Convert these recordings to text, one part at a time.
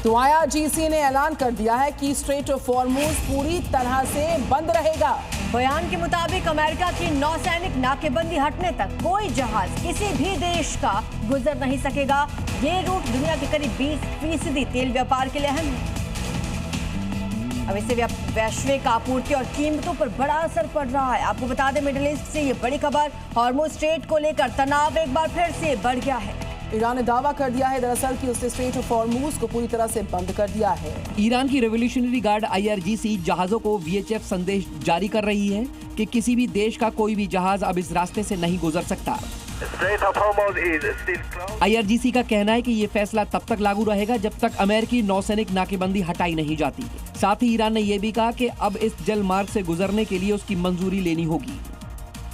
तो IRGC ने ऐलान कर दिया है कि स्ट्रेट ऑफ हॉर्मुज पूरी तरह से बंद रहेगा। बयान के मुताबिक अमेरिका की नौसैनिक नाकेबंदी हटने तक कोई जहाज किसी भी देश का गुजर नहीं सकेगा। ये रूट दुनिया के करीब 20% तेल व्यापार के लिए अहम है। अब इससे वैश्विक आपूर्ति और कीमतों पर बड़ा असर पड़ रहा है। आपको बता दें, मिडिल ईस्ट से ये बड़ी खबर, हॉर्मुज स्ट्रेट को लेकर तनाव एक बार फिर से बढ़ गया है। ईरान ने दावा कर दिया है दरअसल कि उसने स्ट्रेट ऑफ हॉर्मुज को पूरी तरह से बंद कर दिया है। ईरान की रेवोल्यूशनरी गार्ड IRGC जहाजों को VHF संदेश जारी कर रही है कि किसी भी देश का कोई भी जहाज अब इस रास्ते से नहीं गुजर सकता। IRGC का कहना है कि ये फैसला तब तक लागू रहेगा जब तक अमेरिकी नौसैनिक नाकेबंदी हटाई नहीं जाती। साथ ही ईरान ने यह भी कहा कि अब इस जल मार्ग से गुजरने के लिए उसकी मंजूरी लेनी होगी।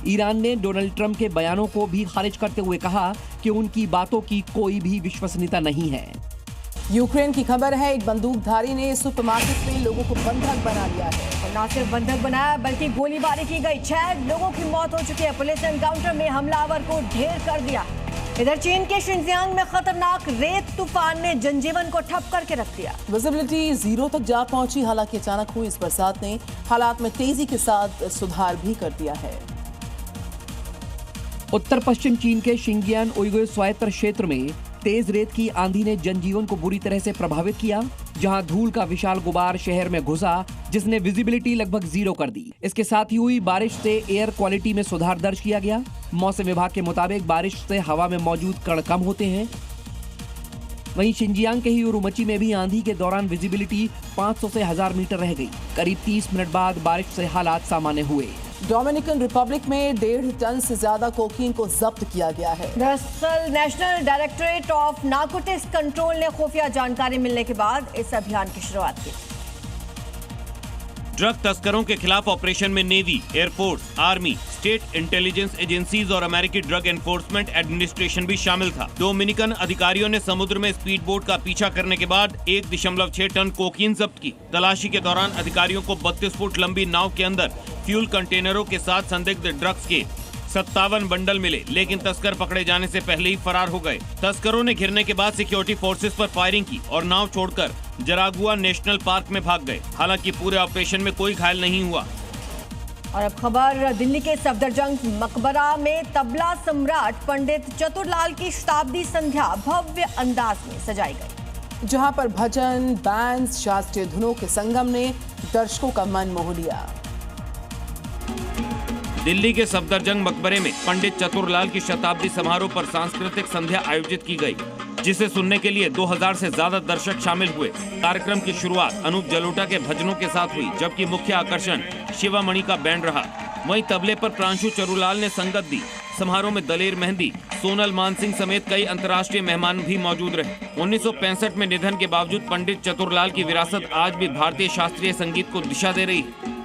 ईरान ने डोनाल्ड ट्रंप के बयानों को भी खारिज करते हुए कहा कि उनकी बातों की कोई भी विश्वसनीयता नहीं है। यूक्रेन की खबर है, एक बंदूकधारी ने सुपरमार्केट में लोगों को बंधक बना लिया है। और न सिर्फ बंधक बनाया बल्कि गोलीबारी की गई। 6 लोगों की मौत हो चुकी है। पुलिस ने एनकाउंटर में हमलावर को ढेर कर दिया। इधर चीन के शिनजियांग में खतरनाक रेत तूफान ने जनजीवन को ठप करके रख दिया। विजिबिलिटी 0 तक जा पहुंची। हालांकि अचानक हुई इस बरसात ने हालात में तेजी के साथ सुधार भी कर दिया है। उत्तर पश्चिम चीन के शिनजियांग उइगुर स्वायत्त क्षेत्र में तेज रेत की आंधी ने जनजीवन को बुरी तरह से प्रभावित किया, जहां धूल का विशाल गुबार शहर में घुसा जिसने विजिबिलिटी लगभग 0 कर दी। इसके साथ ही हुई बारिश से एयर क्वालिटी में सुधार दर्ज किया गया। मौसम विभाग के मुताबिक बारिश से हवा में मौजूद कण कम होते हैं। वहीं शिनजियांग के ही उरुमची में भी आंधी के दौरान विजिबिलिटी 500 से 1000 मीटर रह गई। करीब 30 मिनट बाद बारिश से हालात सामान्य हुए। डोमिनिकन रिपब्लिक में 1.5 टन से ज्यादा कोकीन को जब्त किया गया है। दरअसल national directorate of narcotics control ने खुफिया जानकारी मिलने के बाद इस अभियान की शुरुआत की। ड्रग तस्करों के खिलाफ ऑपरेशन में navy, air force, army, state intelligence agencies और अमेरिकी ड्रग एनफोर्समेंट एडमिनिस्ट्रेशन भी शामिल था। डोमिनिकन अधिकारियों ने समुद्र में स्पीड बोट का पीछा करने के बाद 1.6 टन कोकीन जब्त की। तलाशी के दौरान अधिकारियों को 32 फुट लंबी नाव के अंदर फ्यूल कंटेनरों के साथ संदिग्ध ड्रग्स के 57 बंडल मिले, लेकिन तस्कर पकड़े जाने से पहले ही फरार हो गए। तस्करों ने घिरने के बाद सिक्योरिटी फोर्सेस पर फायरिंग की और नाव छोड़कर जरागुआ नेशनल पार्क में भाग गए। हालांकि पूरे ऑपरेशन में कोई घायल नहीं हुआ। और अब खबर दिल्ली के सफदरजंग मकबरा में तबला सम्राट पंडित चतुरलाल की शताब्दी संध्या भव्य अंदाज में सजाई गई, जहां पर भजन, बैंड, शास्त्रीय धुनों के संगम ने दर्शकों का मन मोह लिया। दिल्ली के सफदरजंग मकबरे में पंडित चतुरलाल की शताब्दी समारोह पर सांस्कृतिक संध्या आयोजित की गई, जिसे सुनने के लिए 2000 से ज्यादा दर्शक शामिल हुए। कार्यक्रम की शुरुआत अनूप जलोटा के भजनों के साथ हुई, जबकि मुख्य आकर्षण शिवामणि का बैंड रहा। वहीं तबले पर प्रांशु चरुलाल ने संगत दी। समारोह में दलेर मेहंदी, सोनल मानसिंह समेत कई अंतर्राष्ट्रीय मेहमान भी मौजूद रहे। 1965 में निधन के बावजूद पंडित चतुरलाल की विरासत आज भी भारतीय शास्त्रीय संगीत को दिशा दे रही है।